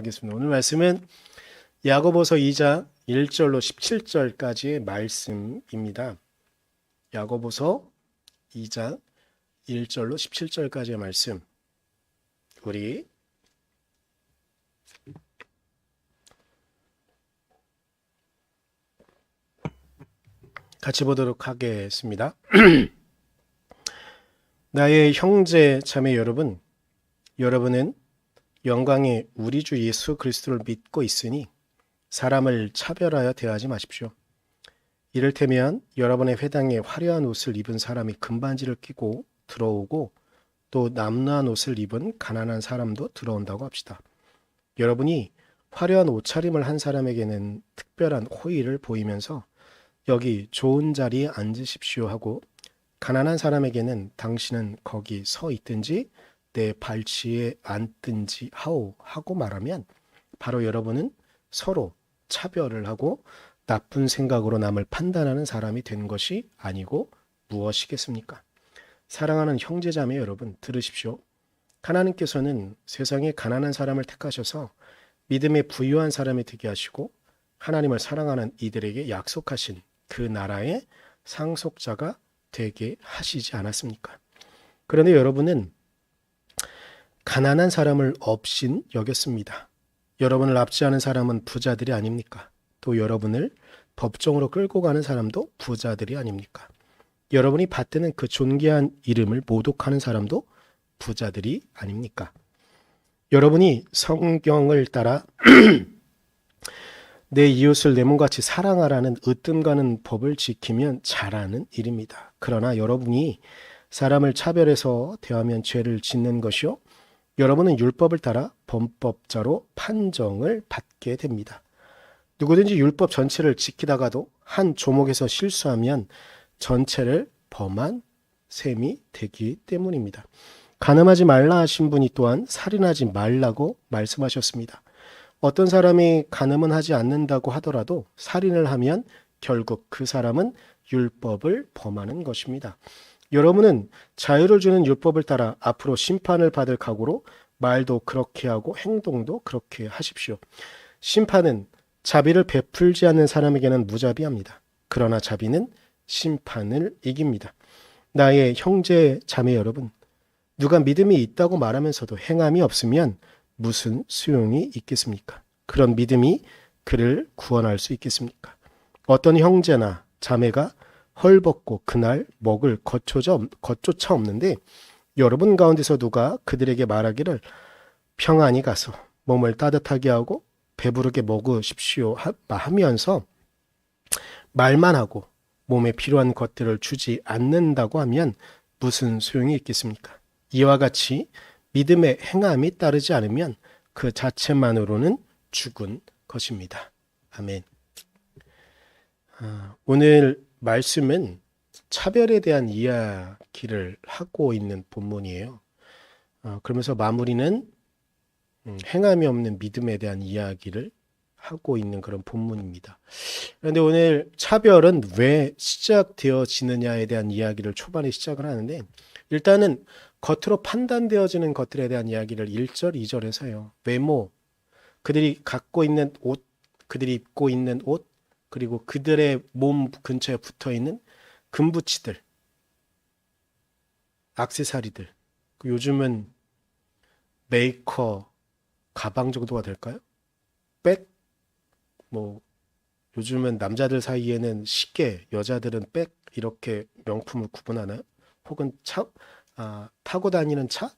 하겠습니다. 오늘 말씀은 야고보서 2장 1절로 17절까지의 말씀입니다. 야고보서 2장 1절로 17절까지의 말씀. 우리 같이 보도록 하겠습니다. 나의 형제 자매 여러분, 여러분은 영광의 우리 주 예수 그리스도를 믿고 있으니 사람을 차별하여 대하지 마십시오. 이를테면 여러분의 회당에 화려한 옷을 입은 사람이 금반지를 끼고 들어오고 또 남루한 옷을 입은 가난한 사람도 들어온다고 합시다. 여러분이 화려한 옷차림을 한 사람에게는 특별한 호의를 보이면서 여기 좋은 자리에 앉으십시오 하고 가난한 사람에게는 당신은 거기 서 있든지 내 발치에 앉든지 하오 하고 말하면 바로 여러분은 서로 차별을 하고 나쁜 생각으로 남을 판단하는 사람이 된 것이 아니고 무엇이겠습니까? 사랑하는 형제자매 여러분, 들으십시오. 하나님께서는 세상에 가난한 사람을 택하셔서 믿음에 부유한 사람이 되게 하시고 하나님을 사랑하는 이들에게 약속하신 그 나라의 상속자가 되게 하시지 않았습니까? 그런데 여러분은 가난한 사람을 업신 여겼습니다. 여러분을 납치하는 사람은 부자들이 아닙니까? 또 여러분을 법정으로 끌고 가는 사람도 부자들이 아닙니까? 여러분이 받드는 그 존귀한 이름을 모독하는 사람도 부자들이 아닙니까? 여러분이 성경을 따라 내 이웃을 내 몸같이 사랑하라는 으뜸가는 법을 지키면 잘하는 일입니다. 그러나 여러분이 사람을 차별해서 대하면 죄를 짓는 것이요, 여러분은 율법을 따라 범법자로 판정을 받게 됩니다. 누구든지 율법 전체를 지키다가도 한 조목에서 실수하면 전체를 범한 셈이 되기 때문입니다. 간음하지 말라 하신 분이 또한 살인하지 말라고 말씀하셨습니다. 어떤 사람이 간음은 하지 않는다고 하더라도 살인을 하면 결국 그 사람은 율법을 범하는 것입니다. 여러분은 자유를 주는 율법을 따라 앞으로 심판을 받을 각오로 말도 그렇게 하고 행동도 그렇게 하십시오. 심판은 자비를 베풀지 않는 사람에게는 무자비합니다. 그러나 자비는 심판을 이깁니다. 나의 형제 자매 여러분, 누가 믿음이 있다고 말하면서도 행함이 없으면 무슨 소용이 있겠습니까? 그런 믿음이 그를 구원할 수 있겠습니까? 어떤 형제나 자매가 헐벗고 그날 먹을 것조차 없는데 여러분 가운데서 누가 그들에게 말하기를 평안히 가서 몸을 따뜻하게 하고 배부르게 먹으십시오 하면서 말만 하고 몸에 필요한 것들을 주지 않는다고 하면 무슨 소용이 있겠습니까? 이와 같이 믿음의 행함이 따르지 않으면 그 자체만으로는 죽은 것입니다. 아멘. 오늘 말씀은 차별에 대한 이야기를 하고 있는 본문이에요. 그러면서 마무리는 행함이 없는 믿음에 대한 이야기를 하고 있는 그런 본문입니다. 그런데 오늘 차별은 왜 시작되어지느냐에 대한 이야기를 초반에 시작을 하는데, 일단은 겉으로 판단되어지는 것들에 대한 이야기를 1절, 2절에서 해요. 외모, 그들이 갖고 있는 옷, 그들이 입고 있는 옷, 그리고 그들의 몸 근처에 붙어있는 금붙이들, 액세서리들, 요즘은 메이커, 가방 정도가 될까요? 백, 요즘은 남자들 사이에는 시계, 여자들은 백, 이렇게 명품을 구분하나요? 혹은 타고 다니는 차?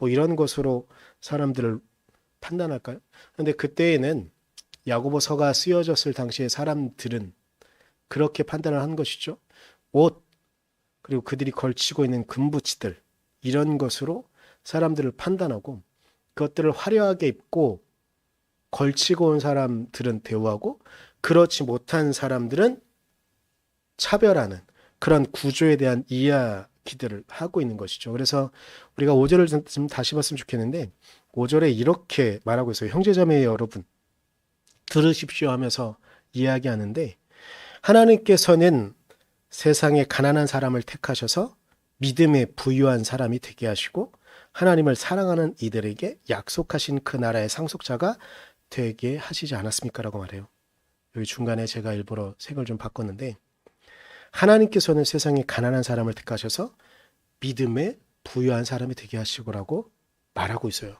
이런 것으로 사람들을 판단할까요? 그런데 그때에는 야고보서가 쓰여졌을 당시에 사람들은 그렇게 판단을 한 것이죠. 옷, 그리고 그들이 걸치고 있는 금붙이들, 이런 것으로 사람들을 판단하고 그것들을 화려하게 입고 걸치고 온 사람들은 대우하고 그렇지 못한 사람들은 차별하는 그런 구조에 대한 이야기들을 하고 있는 것이죠. 그래서 우리가 5절을 좀 다시 봤으면 좋겠는데, 5절에 이렇게 말하고 있어요. 형제자매 여러분, 들으십시오 하면서 이야기하는데, 하나님께서는 세상에 가난한 사람을 택하셔서 믿음에 부유한 사람이 되게 하시고 하나님을 사랑하는 이들에게 약속하신 그 나라의 상속자가 되게 하시지 않았습니까? 라고 말해요. 여기 중간에 제가 일부러 색을 좀 바꿨는데 하나님께서는 세상에 가난한 사람을 택하셔서 믿음에 부유한 사람이 되게 하시고라고 말하고 있어요.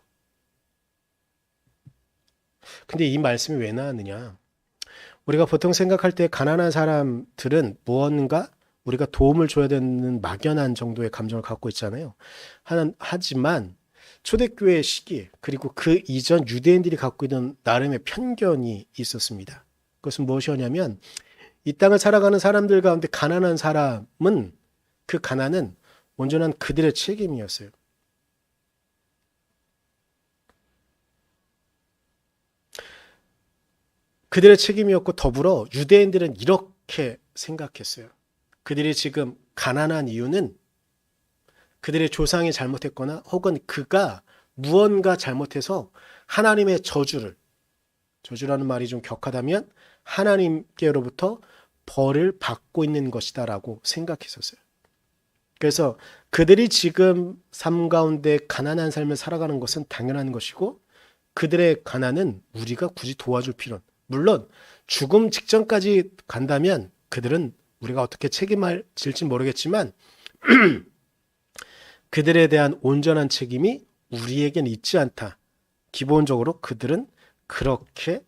근데 이 말씀이 왜 나왔느냐? 우리가 보통 생각할 때 가난한 사람들은 무언가 우리가 도움을 줘야 되는 막연한 정도의 감정을 갖고 있잖아요. 하지만 초대교회 시기에 그리고 그 이전 유대인들이 갖고 있는 나름의 편견이 있었습니다. 그것은 무엇이었냐면 이 땅을 살아가는 사람들 가운데 가난한 사람은 그 가난은 온전한 그들의 책임이었어요. 그들의 책임이었고 더불어 유대인들은 이렇게 생각했어요. 그들이 지금 가난한 이유는 그들의 조상이 잘못했거나 혹은 그가 무언가 잘못해서 하나님의 저주라는 말이 좀 격하다면 하나님께로부터 벌을 받고 있는 것이다라고 생각했었어요. 그래서 그들이 지금 삶 가운데 가난한 삶을 살아가는 것은 당연한 것이고 그들의 가난은 우리가 굳이 도와줄 필요는 물론 죽음 직전까지 간다면 그들은 우리가 어떻게 책임을 질지 모르겠지만 그들에 대한 온전한 책임이 우리에겐 있지 않다. 기본적으로 그들은 그렇게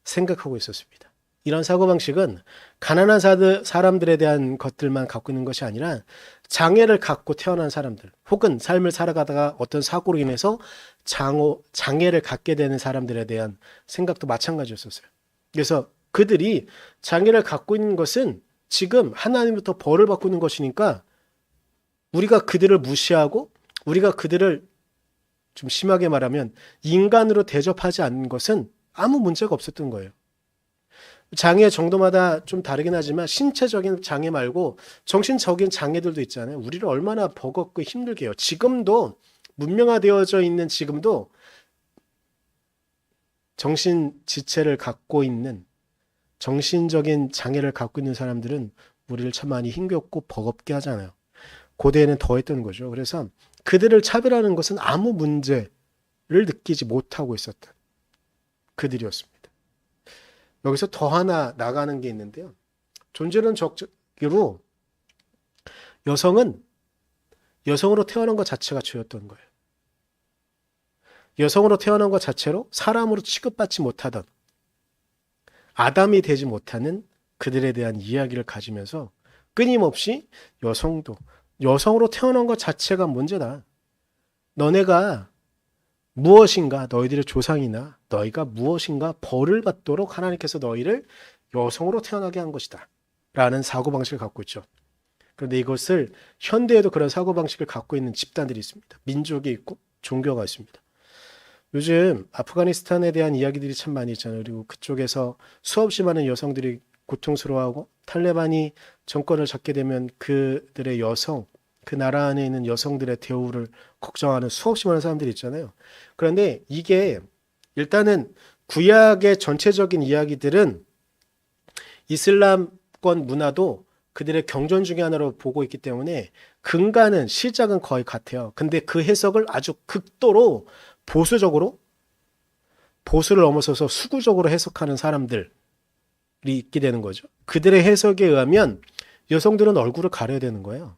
생각하고 있었습니다. 이런 사고방식은 가난한 사람들에 대한 것들만 갖고 있는 것이 아니라 장애를 갖고 태어난 사람들 혹은 삶을 살아가다가 어떤 사고로 인해서 장애를 갖게 되는 사람들에 대한 생각도 마찬가지였었어요. 그래서 그들이 장애를 갖고 있는 것은 지금 하나님부터 벌을 받고 있는 것이니까 우리가 그들을 무시하고 우리가 그들을 좀 심하게 말하면 인간으로 대접하지 않는 것은 아무 문제가 없었던 거예요. 장애 정도마다 좀 다르긴 하지만 신체적인 장애 말고 정신적인 장애들도 있잖아요. 우리를 얼마나 버겁고 힘들게 해요. 지금도 문명화되어져 있는 지금도 정신지체를 갖고 있는 정신적인 장애를 갖고 있는 사람들은 우리를 참 많이 힘겹고 버겁게 하잖아요. 고대에는 더했던 거죠. 그래서 그들을 차별하는 것은 아무 문제를 느끼지 못하고 있었던 그들이었습니다. 여기서 더 하나 나가는 게 있는데요. 존재론적으로 여성은 여성으로 태어난 것 자체가 죄였던 거예요. 여성으로 태어난 것 자체로 사람으로 취급받지 못하던 아담이 되지 못하는 그들에 대한 이야기를 가지면서 끊임없이 여성으로 태어난 것 자체가 문제다. 너네가 무엇인가 너희들의 조상이나 너희가 무엇인가 벌을 받도록 하나님께서 너희를 여성으로 태어나게 한 것이다. 라는 사고방식을 갖고 있죠. 그런데 이것을 현대에도 그런 사고방식을 갖고 있는 집단들이 있습니다. 민족이 있고 종교가 있습니다. 요즘 아프가니스탄에 대한 이야기들이 참 많이 있잖아요. 그리고 그쪽에서 수없이 많은 여성들이 고통스러워하고 탈레반이 정권을 잡게 되면 그들의 그 나라 안에 있는 여성들의 대우를 걱정하는 수없이 많은 사람들이 있잖아요. 그런데 이게 일단은 구약의 전체적인 이야기들은 이슬람권 문화도 그들의 경전 중에 하나로 보고 있기 때문에 근간은 시작은 거의 같아요. 근데 그 해석을 아주 극도로 보수를 넘어서서 수구적으로 해석하는 사람들이 있게 되는 거죠. 그들의 해석에 의하면 여성들은 얼굴을 가려야 되는 거예요.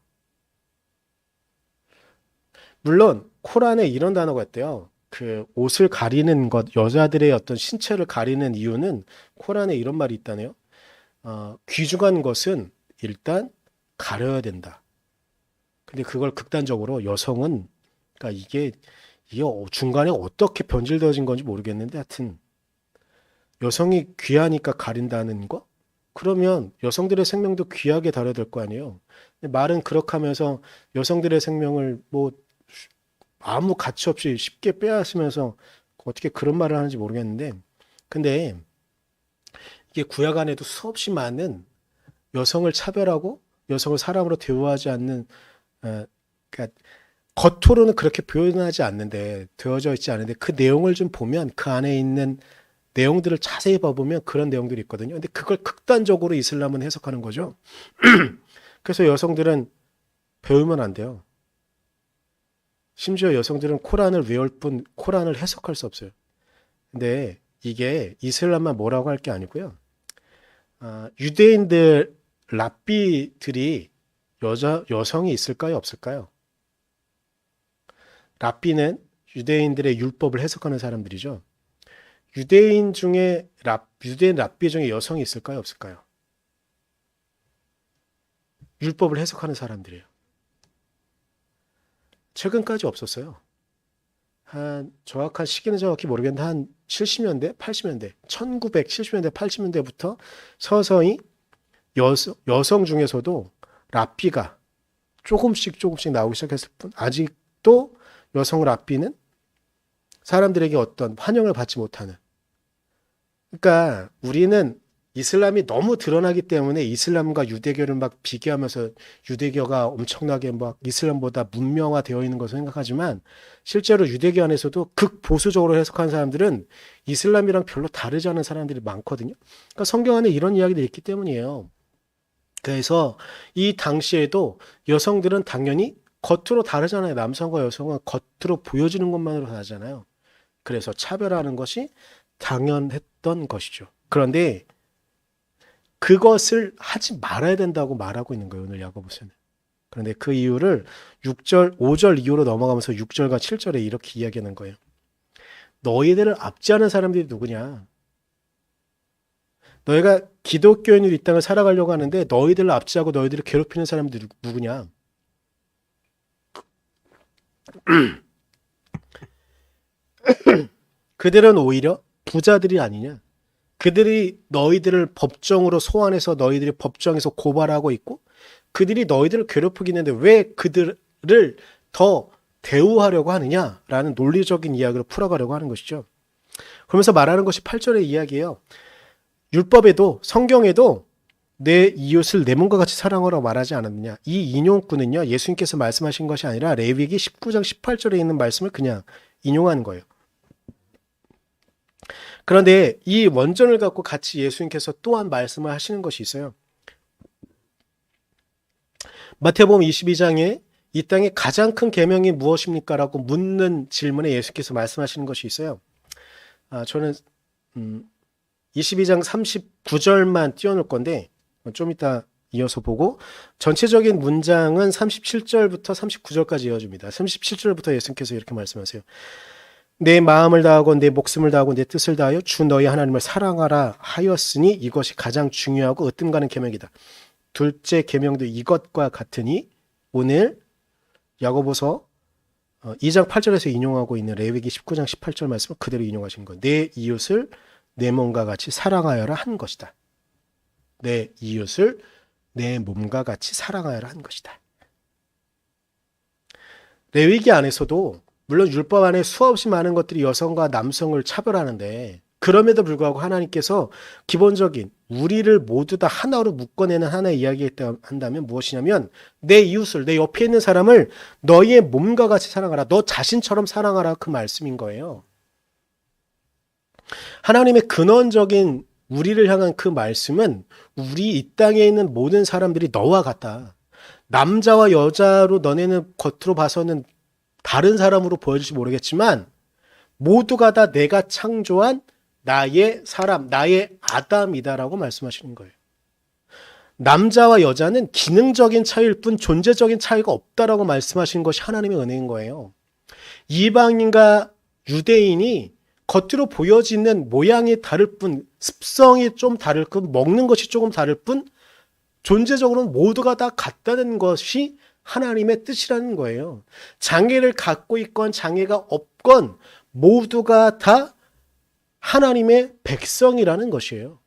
물론 코란에 이런 단어가 있대요. 그 옷을 가리는 것, 여자들의 어떤 신체를 가리는 이유는 코란에 이런 말이 있다네요. 귀중한 것은 일단 가려야 된다. 근데 그걸 극단적으로 여성은 그러니까 이게 중간에 어떻게 변질되어진 건지 모르겠는데 하여튼 여성이 귀하니까 가린다는 거? 그러면 여성들의 생명도 귀하게 다뤄야 될 거 아니에요. 근데 말은 그렇게 하면서 여성들의 생명을 뭐 아무 가치 없이 쉽게 빼앗으면서 어떻게 그런 말을 하는지 모르겠는데 근데 이게 구약 안에도 수없이 많은 여성을 차별하고 여성을 사람으로 대우하지 않는 그러니까 겉으로는 그렇게 표현하지 않는데 되어져 있지 않은데 그 내용을 좀 보면 그 안에 있는 내용들을 자세히 봐보면 그런 내용들이 있거든요. 근데 그걸 극단적으로 이슬람은 해석하는 거죠. 그래서 여성들은 배우면 안 돼요. 심지어 여성들은 코란을 외울 뿐 코란을 해석할 수 없어요. 근데 이게 이슬람만 뭐라고 할 게 아니고요. 유대인들 랍비들이 여성이 있을까요? 없을까요? 랍비는 유대인들의 율법을 해석하는 사람들이죠. 유대인 랍비 중에 여성이 있을까요? 없을까요? 율법을 해석하는 사람들이에요. 최근까지 없었어요. 정확한 시기는 정확히 모르겠는데 한 70년대, 80년대, 1970년대, 80년대부터 서서히 여성 중에서도 랍비가 조금씩 나오기 시작했을 뿐 아직도 여성 랍비는 사람들에게 어떤 환영을 받지 못하는. 그러니까 우리는 이슬람이 너무 드러나기 때문에 이슬람과 유대교를 막 비교하면서 유대교가 엄청나게 막 이슬람보다 문명화되어 있는 것을 생각하지만 실제로 유대교 안에서도 극보수적으로 해석하는 사람들은 이슬람이랑 별로 다르지 않은 사람들이 많거든요. 그러니까 성경 안에 이런 이야기들이 있기 때문이에요. 그래서 이 당시에도 여성들은 당연히 겉으로 다르잖아요. 남성과 여성은 겉으로 보여지는 것만으로 다르잖아요. 그래서 차별하는 것이 당연했던 것이죠. 그런데 그것을 하지 말아야 된다고 말하고 있는 거예요. 오늘 야고보서는. 그런데 그 이유를 6절, 5절 이후로 넘어가면서 6절과 7절에 이렇게 이야기하는 거예요. 너희들을 압제하는 사람들이 누구냐? 너희가 기독교인으로 이 땅을 살아가려고 하는데 너희들을 압제하고 너희들을 괴롭히는 사람들이 누구냐? 그들은 오히려 부자들이 아니냐? 그들이 너희들을 법정으로 소환해서 너희들이 법정에서 고발하고 있고 그들이 너희들을 괴롭히고 있는데 왜 그들을 더 대우하려고 하느냐라는 논리적인 이야기를 풀어가려고 하는 것이죠. 그러면서 말하는 것이 8절의 이야기예요. 율법에도 성경에도 내 이웃을 내 몸과 같이 사랑하라고 말하지 않았느냐. 이 인용구는요. 예수님께서 말씀하신 것이 아니라 레위기 19장 18절에 있는 말씀을 그냥 인용하는 거예요. 그런데 이 원전을 갖고 같이 예수님께서 또한 말씀을 하시는 것이 있어요. 마태복음 22장에 이 땅의 가장 큰 계명이 무엇입니까? 라고 묻는 질문에 예수께서 말씀하시는 것이 있어요. 저는 22장 39절만 띄워놓을 건데 좀 이따 이어서 보고 전체적인 문장은 37절부터 39절까지 이어집니다. 37절부터 예수님께서 이렇게 말씀하세요. 내 마음을 다하고 내 목숨을 다하고 내 뜻을 다하여 주 너희 하나님을 사랑하라 하였으니 이것이 가장 중요하고 으뜸가는 계명이다. 둘째 계명도 이것과 같으니 오늘 야고보서 2장 8절에서 인용하고 있는 레위기 19장 18절 말씀을 그대로 인용하신 거예요. 내 이웃을 내 몸과 같이 사랑하여라 한 것이다. 내 이웃을 내 몸과 같이 사랑하여라 한 것이다. 레위기 안에서도 물론 율법 안에 수없이 많은 것들이 여성과 남성을 차별하는데 그럼에도 불구하고 하나님께서 기본적인 우리를 모두 다 하나로 묶어내는 하나의 이야기를 한다면 무엇이냐면 내 이웃을 내 옆에 있는 사람을 너희의 몸과 같이 사랑하라. 너 자신처럼 사랑하라. 그 말씀인 거예요. 하나님의 근원적인 우리를 향한 그 말씀은 우리 이 땅에 있는 모든 사람들이 너와 같다. 남자와 여자로 너네는 겉으로 봐서는 다른 사람으로 보여질지 모르겠지만 모두가 다 내가 창조한 나의 사람, 나의 아담이다라고 말씀하시는 거예요. 남자와 여자는 기능적인 차이일 뿐 존재적인 차이가 없다라고 말씀하시는 것이 하나님의 은혜인 거예요. 이방인과 유대인이 겉으로 보여지는 모양이 다를 뿐, 습성이 좀 다를 뿐, 먹는 것이 조금 다를 뿐 존재적으로는 모두가 다 같다는 것이 하나님의 뜻이라는 거예요. 장애를 갖고 있건 장애가 없건 모두가 다 하나님의 백성이라는 것이에요.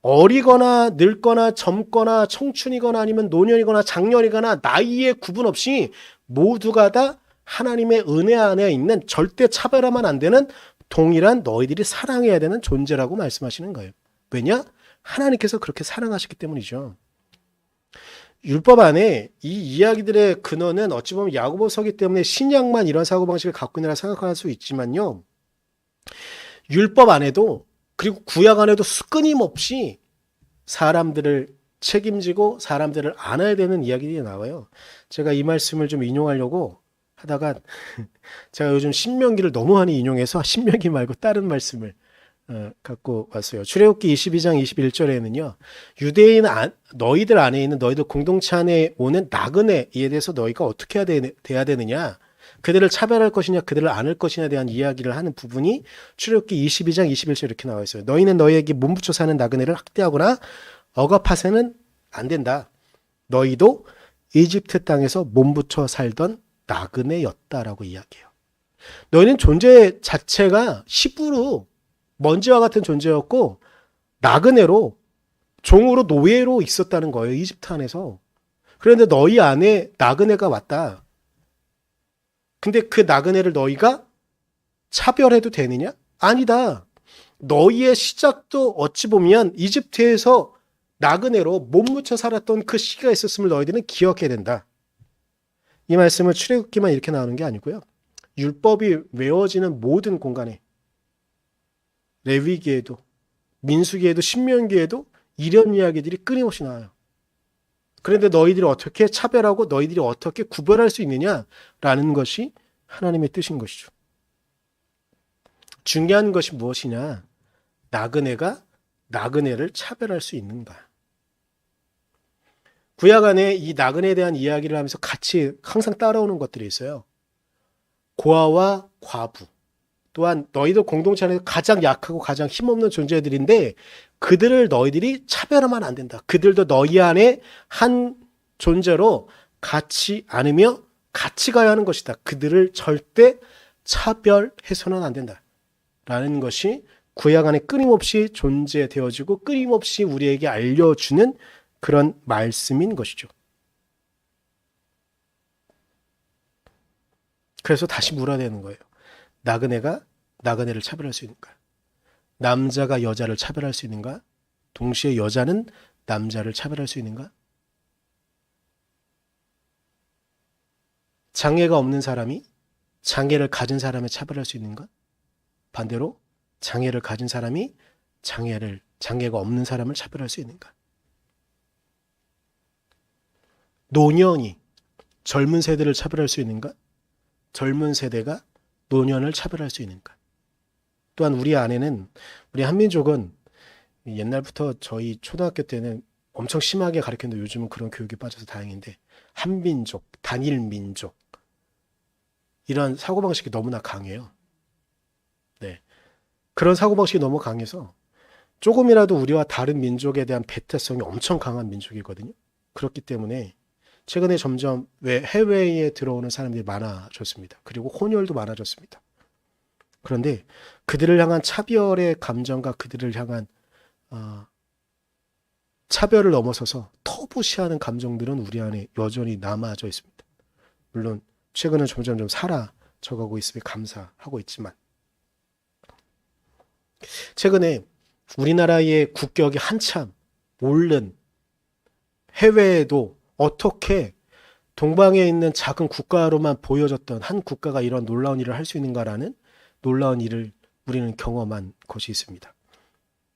어리거나 늙거나 젊거나 청춘이거나 아니면 노년이거나 장년이거나 나이에 구분 없이 모두가 다 하나님의 은혜 안에 있는 절대 차별하면 안 되는 동일한 너희들이 사랑해야 되는 존재라고 말씀하시는 거예요. 왜냐? 하나님께서 그렇게 사랑하셨기 때문이죠. 율법 안에 이 이야기들의 근원은 어찌 보면 야고보서기 때문에 신약만 이런 사고방식을 갖고 있느라 생각할 수 있지만요. 율법 안에도 그리고 구약 안에도 끊임없이 사람들을 책임지고 사람들을 안아야 되는 이야기들이 나와요. 제가 이 말씀을 좀 인용하려고 하다가 제가 요즘 신명기를 너무 많이 인용해서 신명기 말고 다른 말씀을 갖고 왔어요. 출애굽기 22장 21절에는요. 너희들 안에 있는 너희들 공동체 안에 오는 나그네에 대해서 너희가 어떻게 돼야 되느냐. 그들을 차별할 것이냐 그들을 안을 것이냐에 대한 이야기를 하는 부분이 출애굽기 22장 21절 이렇게 나와 있어요. 너희는 너희에게 몸붙여 사는 나그네를 학대하거나 억압하세는 안 된다. 너희도 이집트 땅에서 몸붙여 살던 나그네였다라고 이야기해요. 너희는 존재 자체가 시부로 먼지와 같은 존재였고 나그네로 종으로 노예로 있었다는 거예요. 이집트 안에서. 그런데 너희 안에 나그네가 왔다. 근데 그 나그네를 너희가 차별해도 되느냐? 아니다. 너희의 시작도 어찌 보면 이집트에서 나그네로 몸묻혀 살았던 그 시기가 있었음을 너희들은 기억해야 된다. 이 말씀을 출애굽기만 이렇게 나오는 게 아니고요. 율법이 외워지는 모든 공간에 레위기에도 민수기에도 신명기에도 이런 이야기들이 끊임없이 나와요. 그런데 너희들이 어떻게 차별하고 너희들이 어떻게 구별할 수 있느냐라는 것이 하나님의 뜻인 것이죠. 중요한 것이 무엇이냐? 나그네가 나그네를 차별할 수 있는가? 구약 안에 이 나그네에 대한 이야기를 하면서 같이 항상 따라오는 것들이 있어요. 고아와 과부, 또한 너희들 공동체 안에서 가장 약하고 가장 힘없는 존재들인데 그들을 너희들이 차별하면 안 된다. 그들도 너희 안에 한 존재로 같이 안으며 같이 가야 하는 것이다. 그들을 절대 차별해서는 안 된다. 라는 것이 구약 안에 끊임없이 존재되어지고 끊임없이 우리에게 알려주는 그런 말씀인 것이죠. 그래서 다시 물어야 되는 거예요. 나그네가 나그네를 차별할 수 있는가? 남자가 여자를 차별할 수 있는가? 동시에 여자는 남자를 차별할 수 있는가? 장애가 없는 사람이 장애를 가진 사람을 차별할 수 있는가? 반대로 장애를 가진 사람이 장애가 없는 사람을 차별할 수 있는가? 노년이 젊은 세대를 차별할 수 있는가? 젊은 세대가 노년을 차별할 수 있는가? 또한 우리 안에는 우리 한민족은 옛날부터 저희 초등학교 때는 엄청 심하게 가르쳤는데 요즘은 그런 교육에 빠져서 다행인데 한민족, 단일민족 이런 사고방식이 너무나 강해요. 네, 그런 사고방식이 너무 강해서 조금이라도 우리와 다른 민족에 대한 배타성이 엄청 강한 민족이거든요. 그렇기 때문에 최근에 점점 해외에 들어오는 사람들이 많아졌습니다. 그리고 혼혈도 많아졌습니다. 그런데 그들을 향한 차별의 감정과 그들을 향한 차별을 넘어서서 터부시하는 감정들은 우리 안에 여전히 남아져 있습니다. 물론 최근에 점점 좀 사라져가고 있음에 감사하고 있지만 최근에 우리나라의 국격이 한참 오른 해외에도 어떻게 동방에 있는 작은 국가로만 보여졌던 한 국가가 이런 놀라운 일을 할 수 있는가라는 놀라운 일을 우리는 경험한 것이 있습니다.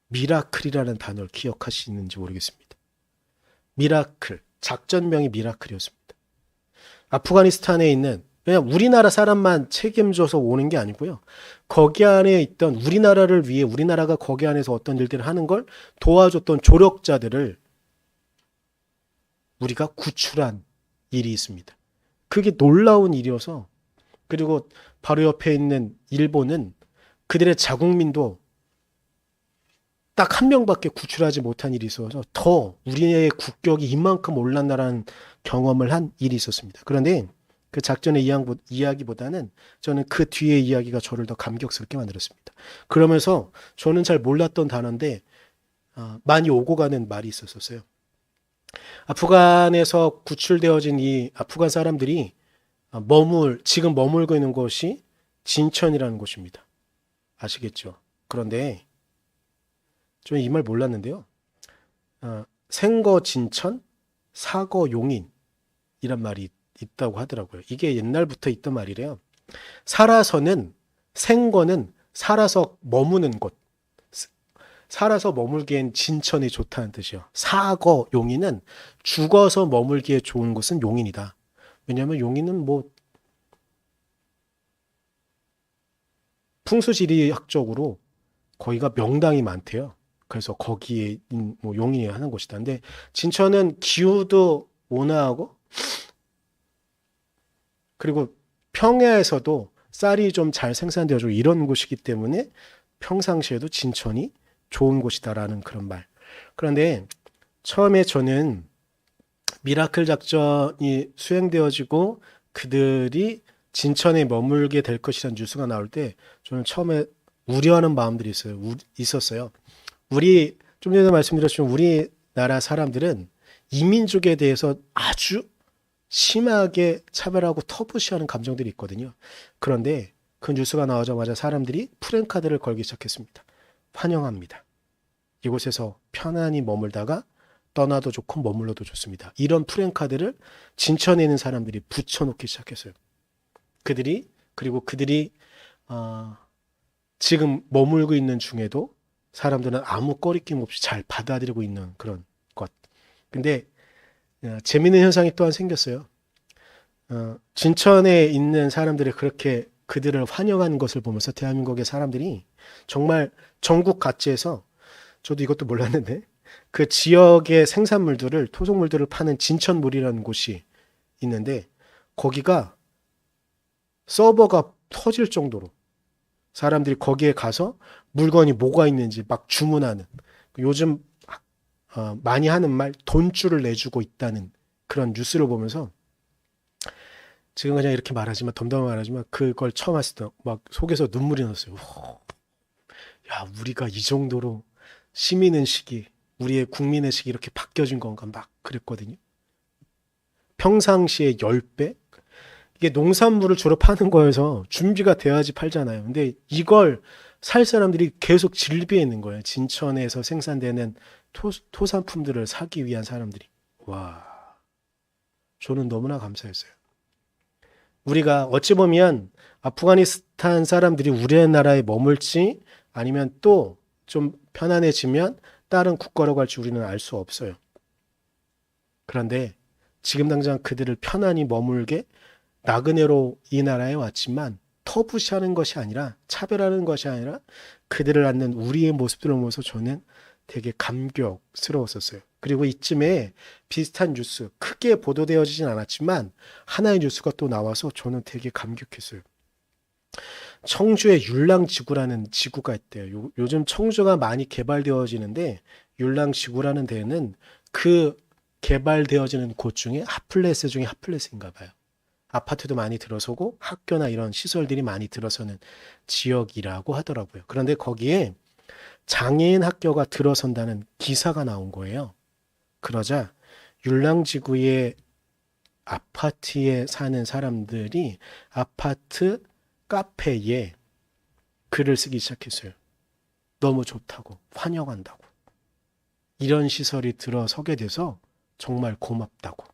미라클이라는 단어를 기억하시는지 모르겠습니다. 미라클, 작전명이 미라클이었습니다. 아프가니스탄에 있는 그냥 우리나라 사람만 책임져서 오는 게 아니고요. 거기 안에 있던 우리나라를 위해 우리나라가 거기 안에서 어떤 일들을 하는 걸 도와줬던 조력자들을 우리가 구출한 일이 있습니다. 그게 놀라운 일이어서 그리고 바로 옆에 있는 일본은 그들의 자국민도 딱 한 명밖에 구출하지 못한 일이 있어서 더 우리의 국격이 이만큼 올랐나라는 경험을 한 일이 있었습니다. 그런데 그 작전의 이야기보다는 저는 그 뒤의 이야기가 저를 더 감격스럽게 만들었습니다. 그러면서 저는 잘 몰랐던 단어인데 많이 오고 가는 말이 있었어요. 아프간에서 구출되어진 이 아프간 사람들이 지금 머물고 있는 곳이 진천이라는 곳입니다. 아시겠죠? 그런데 저 이 말 몰랐는데요. 생거 진천, 사거 용인 이란 말이 있다고 하더라고요. 이게 옛날부터 있던 말이래요. 생거는 살아서 머무는 곳. 살아서 머물기엔 진천이 좋다는 뜻이요. 사거 용인은 죽어서 머물기에 좋은 곳은 용인이다. 왜냐하면 용인은 뭐 풍수지리학적으로 거기가 명당이 많대요. 그래서 거기에 뭐 용인이 하는 곳이다. 근데 진천은 기후도 온화하고 그리고 평야에서도 쌀이 좀 잘 생산되어지고 이런 곳이기 때문에 평상시에도 진천이 좋은 곳이다라는 그런 말. 그런데 처음에 저는 미라클 작전이 수행되어지고 그들이 진천에 머물게 될 것이라는 뉴스가 나올 때 저는 처음에 우려하는 마음들이 있었어요. 우리 좀 전에 말씀드렸지만 우리나라 사람들은 이민족에 대해서 아주 심하게 차별하고 터부시하는 감정들이 있거든요. 그런데 그 뉴스가 나오자마자 사람들이 프랜카드를 걸기 시작했습니다. 환영합니다. 이곳에서 편안히 머물다가 떠나도 좋고 머물러도 좋습니다. 이런 프랜카드를 진천에 있는 사람들이 붙여놓기 시작했어요. 그리고 그들이 지금 머물고 있는 중에도 사람들은 아무 꺼리낌 없이 잘 받아들이고 있는 그런 것. 근데 재미있는 현상이 또한 생겼어요. 진천에 있는 사람들이 그렇게 그들을 환영하는 것을 보면서 대한민국의 사람들이 정말 전국 각지에서 저도 이것도 몰랐는데 그 지역의 생산물들을 토속물들을 파는 진천물이라는 곳이 있는데 거기가 서버가 터질 정도로 사람들이 거기에 가서 물건이 뭐가 있는지 막 주문하는 요즘 많이 하는 말 돈줄을 내주고 있다는 그런 뉴스를 보면서 지금 그냥 이렇게 말하지만 덤덤하게 말하지만 그걸 처음 했을 때 막 속에서 눈물이 났어요. 야, 우리가 이 정도로 시민의식이 우리의 국민의식이 이렇게 바뀌어진 건가 막 그랬거든요. 평상시에 10배? 이게 농산물을 주로 파는 거여서 준비가 돼야지 팔잖아요. 근데 이걸 살 사람들이 계속 질비해 있는 거예요. 진천에서 생산되는 토산품들을 사기 위한 사람들이. 와, 저는 너무나 감사했어요. 우리가 어찌 보면 아프가니스탄 사람들이 우리나라에 머물지 아니면 또 좀 편안해지면 다른 국가로 갈지 우리는 알 수 없어요. 그런데 지금 당장 그들을 편안히 머물게 나그네로 이 나라에 왔지만 터부시하는 것이 아니라 차별하는 것이 아니라 그들을 안는 우리의 모습들을 보면서 저는 되게 감격스러웠었어요. 그리고 이쯤에 비슷한 뉴스 크게 보도되어지진 않았지만 하나의 뉴스가 또 나와서 저는 되게 감격했어요. 청주에 율랑지구라는 지구가 있대요. 요즘 청주가 많이 개발되어지는데 율랑지구라는 데는 그 개발되어지는 곳 중에 핫플레스 중에 핫플레스인가 봐요. 아파트도 많이 들어서고 학교나 이런 시설들이 많이 들어서는 지역이라고 하더라고요. 그런데 거기에 장애인 학교가 들어선다는 기사가 나온 거예요. 그러자 율랑지구의 아파트에 사는 사람들이 아파트 카페에 글을 쓰기 시작했어요. 너무 좋다고, 환영한다고. 이런 시설이 들어서게 돼서 정말 고맙다고.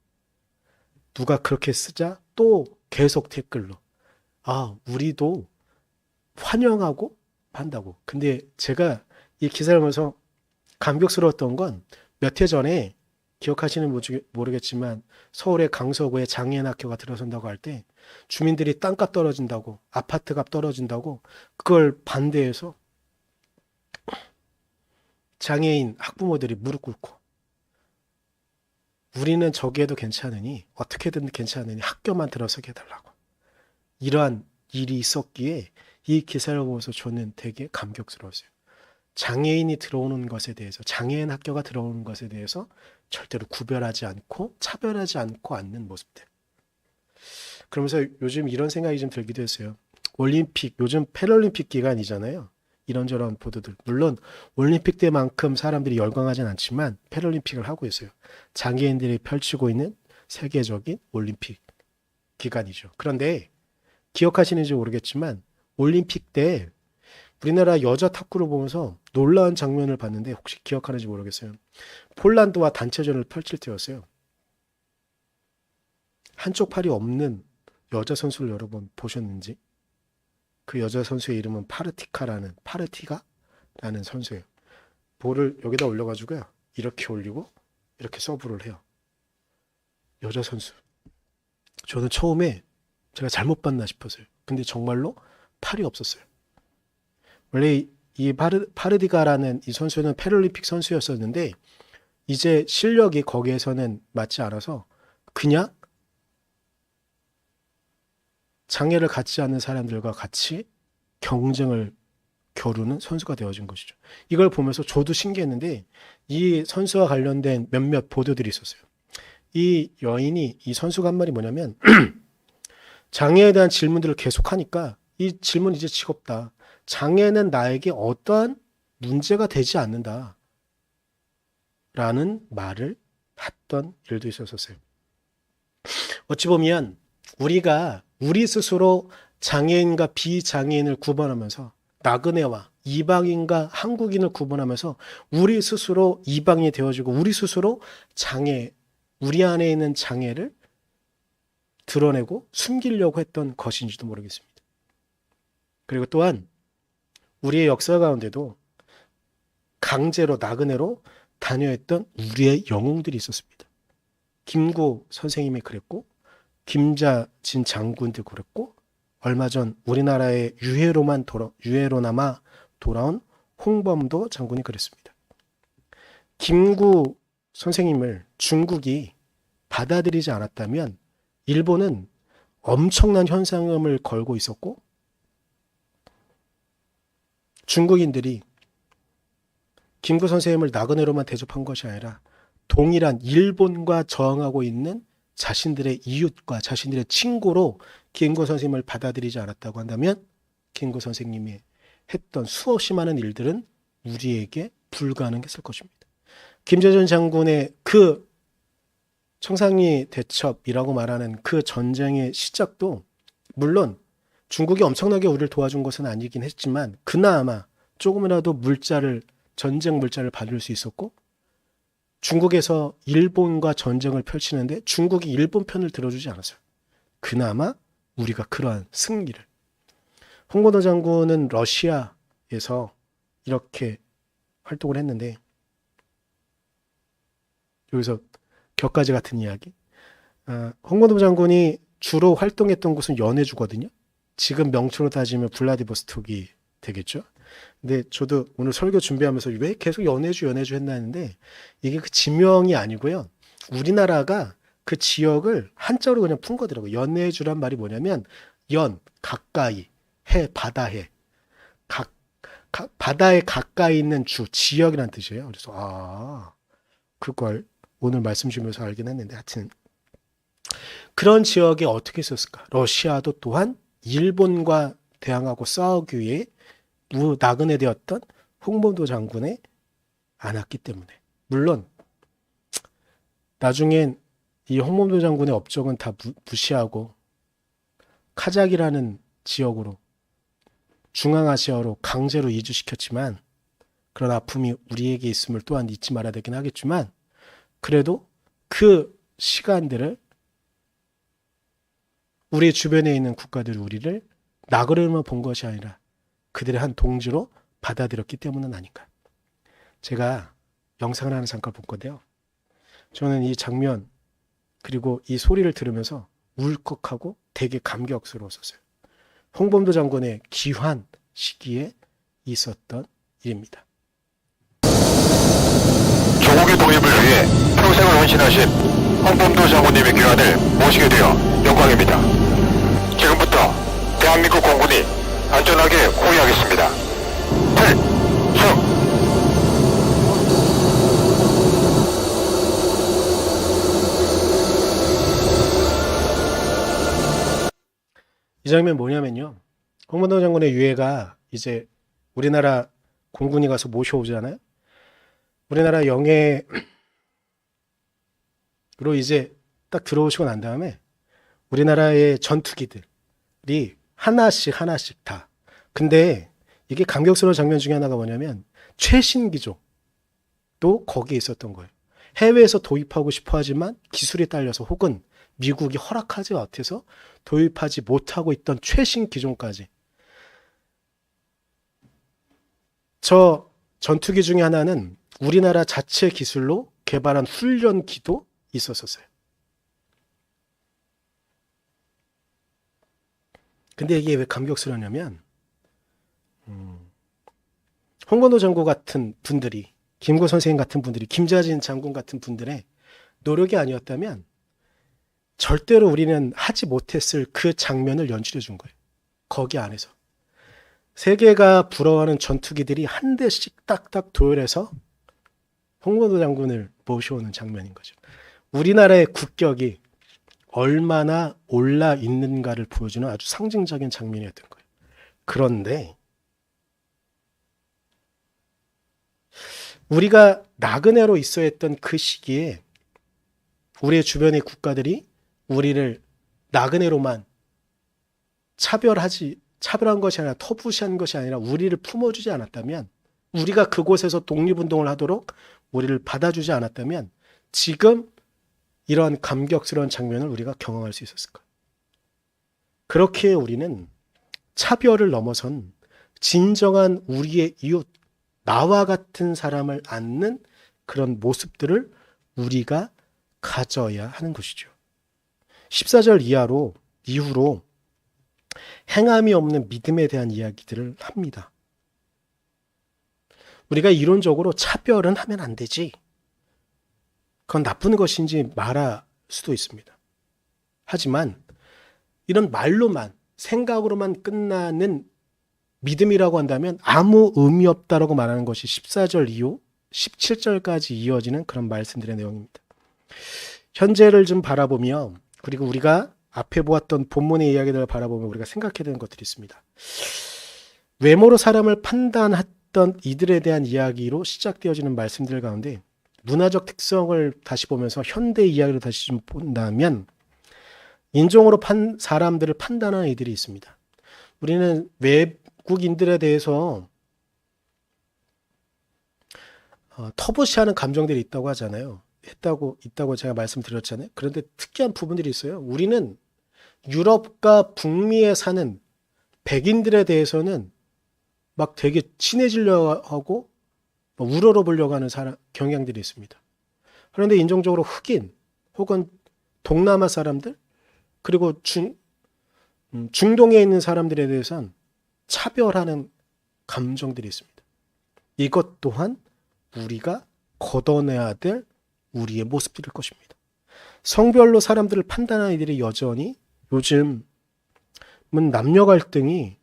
누가 그렇게 쓰자 또 계속 댓글로 우리도 환영하고 한다고. 근데 제가 이 기사를 보면서 감격스러웠던 건 몇 해 전에 기억하시는지 모르겠지만 서울의 강서구에 장애인 학교가 들어선다고 할 때 주민들이 땅값 떨어진다고 아파트값 떨어진다고 그걸 반대해서 장애인 학부모들이 무릎 꿇고 우리는 저기에도 괜찮으니 어떻게든 괜찮으니 학교만 들어서게 해달라고 이러한 일이 있었기에 이 기사를 보면서 저는 되게 감격스러웠어요. 장애인이 들어오는 것에 대해서 장애인 학교가 들어오는 것에 대해서 절대로 구별하지 않고 차별하지 않고 않는 모습들. 그러면서 요즘 이런 생각이 좀 들기도 했어요. 올림픽, 요즘 패럴림픽 기간이잖아요. 이런저런 보도들. 물론 올림픽 때만큼 사람들이 열광하진 않지만 패럴림픽을 하고 있어요. 장애인들이 펼치고 있는 세계적인 올림픽 기간이죠. 그런데 기억하시는지 모르겠지만 올림픽 때 우리나라 여자 탁구를 보면서 놀라운 장면을 봤는데 혹시 기억하는지 모르겠어요. 폴란드와 단체전을 펼칠 때였어요. 한쪽 팔이 없는 여자 선수를 여러분 보셨는지? 그 여자 선수의 이름은 파르티가라는 선수예요. 볼을 여기다 올려가지고요. 이렇게 올리고 이렇게 서브를 해요. 여자 선수. 저는 처음에 제가 잘못 봤나 싶었어요. 근데 정말로 팔이 없었어요. 원래 이 파르디가라는 이 선수는 패럴림픽 선수였었는데 이제 실력이 거기에서는 맞지 않아서 그냥 장애를 갖지 않는 사람들과 같이 경쟁을 겨루는 선수가 되어진 것이죠. 이걸 보면서 저도 신기했는데 이 선수와 관련된 몇몇 보도들이 있었어요. 이 여인이 이 선수가 한 말이 뭐냐면 장애에 대한 질문들을 계속하니까 이 질문 이제 지겹다. 장애는 나에게 어떠한 문제가 되지 않는다. 라는 말을 했던 일도 있었어요. 어찌 보면 우리가 우리 스스로 장애인과 비장애인을 구분하면서 나그네와 이방인과 한국인을 구분하면서 우리 스스로 이방이 되어지고 우리 스스로 장애, 우리 안에 있는 장애를 드러내고 숨기려고 했던 것인지도 모르겠습니다. 그리고 또한 우리의 역사 가운데도 강제로 나그네로 다녀했던 우리의 영웅들이 있었습니다. 김구 선생님이 그랬고 김자진 장군도 그랬고 얼마 전 우리나라의 유해로나마 돌아온 홍범도 장군이 그랬습니다. 김구 선생님을 중국이 받아들이지 않았다면 일본은 엄청난 현상금을 걸고 있었고 중국인들이 김구 선생님을 나그네로만 대접한 것이 아니라 동일한 일본과 저항하고 있는 자신들의 이웃과 자신들의 친구로 김구 선생님을 받아들이지 않았다고 한다면 김구 선생님이 했던 수없이 많은 일들은 우리에게 불가능했을 것입니다. 김재준 장군의 그 청산리 대첩이라고 말하는 그 전쟁의 시작도 물론 중국이 엄청나게 우리를 도와준 것은 아니긴 했지만 그나마 조금이라도 전쟁 물자를 받을 수 있었고 중국에서 일본과 전쟁을 펼치는데 중국이 일본 편을 들어주지 않았어요. 그나마 우리가 그러한 승리를. 홍범도 장군은 러시아에서 이렇게 활동을 했는데 여기서 격가지 같은 이야기. 홍범도 장군이 주로 활동했던 곳은 연해주거든요. 지금 명칭으로 따지면 블라디보스톡이 되겠죠. 근데 저도 오늘 설교 준비하면서 왜 계속 연해주 했나 했는데 이게 그 지명이 아니고요. 우리나라가 그 지역을 한자로 그냥 푼 거더라고요. 연해주란 말이 뭐냐면 가까이, 바다해. 바다에 가까이 있는 지역이란 뜻이에요. 그래서 그걸 오늘 말씀 주면서 알긴 했는데 하여튼 그런 지역에 어떻게 있었을까? 러시아도 또한 일본과 대항하고 싸우기 위해 나그네 되었던 홍범도 장군에 안았기 때문에 물론 나중엔 이 홍범도 장군의 업적은 다 무시하고 카자흐라는 지역으로 중앙아시아로 강제로 이주시켰지만 그런 아픔이 우리에게 있음을 또한 잊지 말아야 되긴 하겠지만 그래도 그 시간들을 우리 주변에 있는 국가들이 우리를 나그네로만 본 것이 아니라 그들의 한 동지로 받아들였기 때문은 아닌가. 제가 영상을 하나 잠깐 볼 건데요. 저는 이 장면 그리고 이 소리를 들으면서 울컥하고 되게 감격스러웠었어요. 홍범도 장군의 귀환 시기에 있었던 일입니다. 조국의 독립을 위해 평생을 헌신하신 홍범도 장군님의 귀환을 모시게 되어 영광입니다. 지금부터 대한민국 공군이 안전하게 호위하겠습니다. 필승! 이 장면 뭐냐면요. 홍범도 장군의 유해가 이제 우리나라 공군이 가서 모셔오잖아요. 우리나라 영해로 이제 딱 들어오시고 난 다음에 우리나라의 전투기들이 하나씩 다. 근데 이게 감격스러운 장면 중에 하나가 뭐냐면 최신 기종도 거기에 있었던 거예요. 해외에서 도입하고 싶어 하지만 기술이 딸려서 혹은 미국이 허락하지 못해서 도입하지 못하고 있던 최신 기종까지. 저 전투기 중에 하나는 우리나라 자체 기술로 개발한 훈련기도 있었어요. 근데 이게 왜 감격스러우냐면 홍건도 장군 같은 분들이, 김구 선생님 같은 분들이, 김자진 장군 같은 분들의 노력이 아니었다면 절대로 우리는 하지 못했을 그 장면을 연출해 준 거예요. 거기 안에서. 세계가 부러워하는 전투기들이 한 대씩 딱딱 도열해서 홍건도 장군을 모셔오는 장면인 거죠. 우리나라의 국격이 얼마나 올라 있는가를 보여주는 아주 상징적인 장면이었던 거예요. 그런데 우리가 나그네로 있어야 했던 그 시기에 우리의 주변의 국가들이 우리를 나그네로만 차별한 것이 아니라 터부시한 것이 아니라 우리를 품어주지 않았다면, 우리가 그곳에서 독립운동을 하도록 우리를 받아주지 않았다면 지금 이러한 감격스러운 장면을 우리가 경험할 수 있었을 거예요. 그렇게 우리는 차별을 넘어선 진정한 우리의 이웃, 나와 같은 사람을 안는 그런 모습들을 우리가 가져야 하는 것이죠. 14절 이후로 행함이 없는 믿음에 대한 이야기들을 합니다. 우리가 이론적으로 차별은 하면 안 되지, 그건 나쁜 것인지 말할 수도 있습니다. 하지만 이런 말로만, 생각으로만 끝나는 믿음이라고 한다면 아무 의미 없다라고 말하는 것이 14절 이후 17절까지 이어지는 그런 말씀들의 내용입니다. 현재를 좀 바라보며, 그리고 우리가 앞에 보았던 본문의 이야기들을 바라보며 우리가 생각해야 되는 것들이 있습니다. 외모로 사람을 판단했던 이들에 대한 이야기로 시작되어지는 말씀들 가운데 문화적 특성을 다시 보면서 현대 이야기를 다시 좀 본다면, 인종으로 사람들을 판단하는 이들이 있습니다. 우리는 외국인들에 대해서 터부시하는 감정들이 있다고 하잖아요. 있다고 제가 말씀드렸잖아요. 그런데 특이한 부분들이 있어요. 우리는 유럽과 북미에 사는 백인들에 대해서는 막 되게 친해지려고 하고 우러러 보려고 하는 경향들이 있습니다. 그런데 인종적으로 흑인 혹은 동남아 사람들, 그리고 중동에 있는 사람들에 대해서는 차별하는 감정들이 있습니다. 이것 또한 우리가 걷어내야 될 우리의 모습들일 것입니다. 성별로 사람들을 판단하는 이들이 여전히 요즘은 남녀 갈등이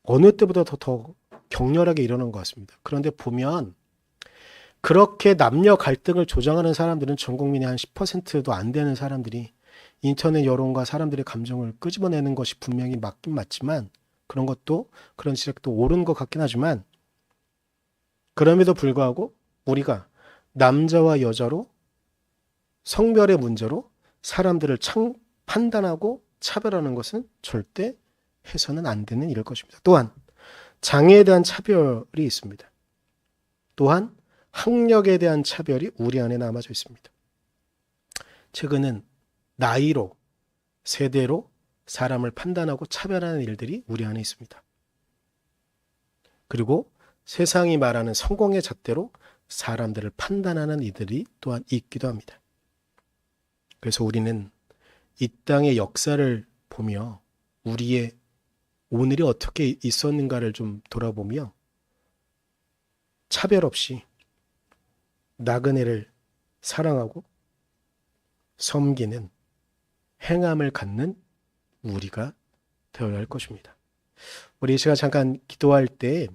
어느 때보다 더 격렬하게 일어나는 것 같습니다. 그런데 보면 그렇게 남녀 갈등을 조장하는 사람들은 전 국민의 한 10%도 안 되는 사람들이 인터넷 여론과 사람들의 감정을 끄집어내는 것이 분명히 맞긴 맞지만, 그런 지적도 옳은 것 같긴 하지만, 그럼에도 불구하고 우리가 남자와 여자로 성별의 문제로 사람들을 판단하고 차별하는 것은 절대 해서는 안 되는 일일 것입니다. 또한 장애에 대한 차별이 있습니다. 또한 학력에 대한 차별이 우리 안에 남아져 있습니다. 최근은 나이로, 세대로 사람을 판단하고 차별하는 일들이 우리 안에 있습니다. 그리고 세상이 말하는 성공의 잣대로 사람들을 판단하는 이들이 또한 있기도 합니다. 그래서 우리는 이 땅의 역사를 보며 우리의 오늘이 어떻게 있었는가를 좀 돌아보며 차별 없이 나그네를 사랑하고 섬기는 행함을 갖는 우리가 되어야 할 것입니다. 우리 이 시간 잠깐 기도할 때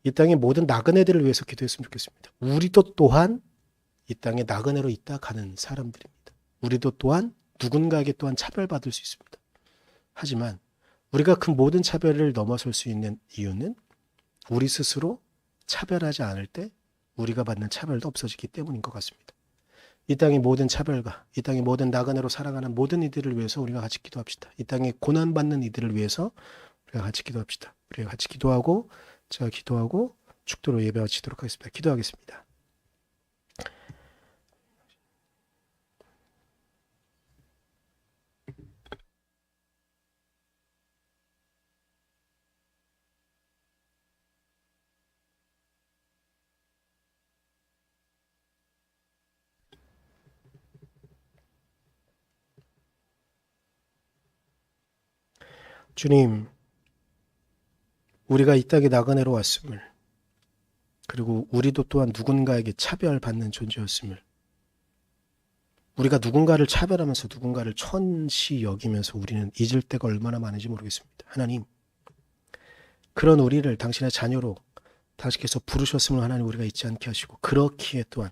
이 땅의 모든 나그네들을 위해서 기도했으면 좋겠습니다. 우리도 또한 이 땅에 나그네로 있다 가는 사람들입니다. 우리도 또한 누군가에게 또한 차별받을 수 있습니다. 하지만 우리가 그 모든 차별을 넘어설 수 있는 이유는 우리 스스로 차별하지 않을 때 우리가 받는 차별도 없어지기 때문인 것 같습니다. 이 땅의 모든 차별과 이 땅의 모든 나그네로 살아가는 모든 이들을 위해서 우리가 같이 기도합시다. 이 땅에 고난받는 이들을 위해서 우리가 같이 기도합시다. 우리가 같이 기도하고 제가 기도하고 축도로 예배 마치도록 하겠습니다. 기도하겠습니다. 주님, 우리가 이 땅에 나그네로 왔음을, 그리고 우리도 또한 누군가에게 차별받는 존재였음을, 우리가 누군가를 차별하면서 누군가를 천시 여기면서 우리는 잊을 때가 얼마나 많은지 모르겠습니다. 하나님, 그런 우리를 당신의 자녀로 당신께서 부르셨음을 하나님 우리가 잊지 않게 하시고, 그렇기에 또한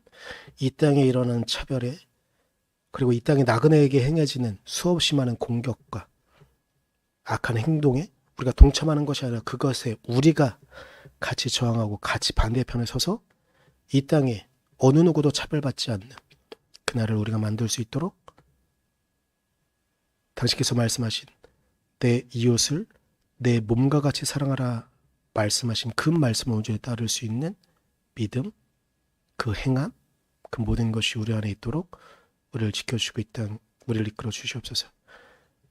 이 땅에 일어나는 차별에, 그리고 이 땅에 나그네에게 행해지는 수없이 많은 공격과 악한 행동에 우리가 동참하는 것이 아니라 그것에 우리가 같이 저항하고 같이 반대편에 서서 이 땅에 어느 누구도 차별받지 않는 그날을 우리가 만들 수 있도록 당신께서 말씀하신 내 이웃을 내 몸과 같이 사랑하라 말씀하신 그 말씀을 온전히 따를 수 있는 믿음, 그 행함, 그 모든 것이 우리 안에 있도록 우리를 지켜주시고 이 땅 우리를 이끌어 주시옵소서.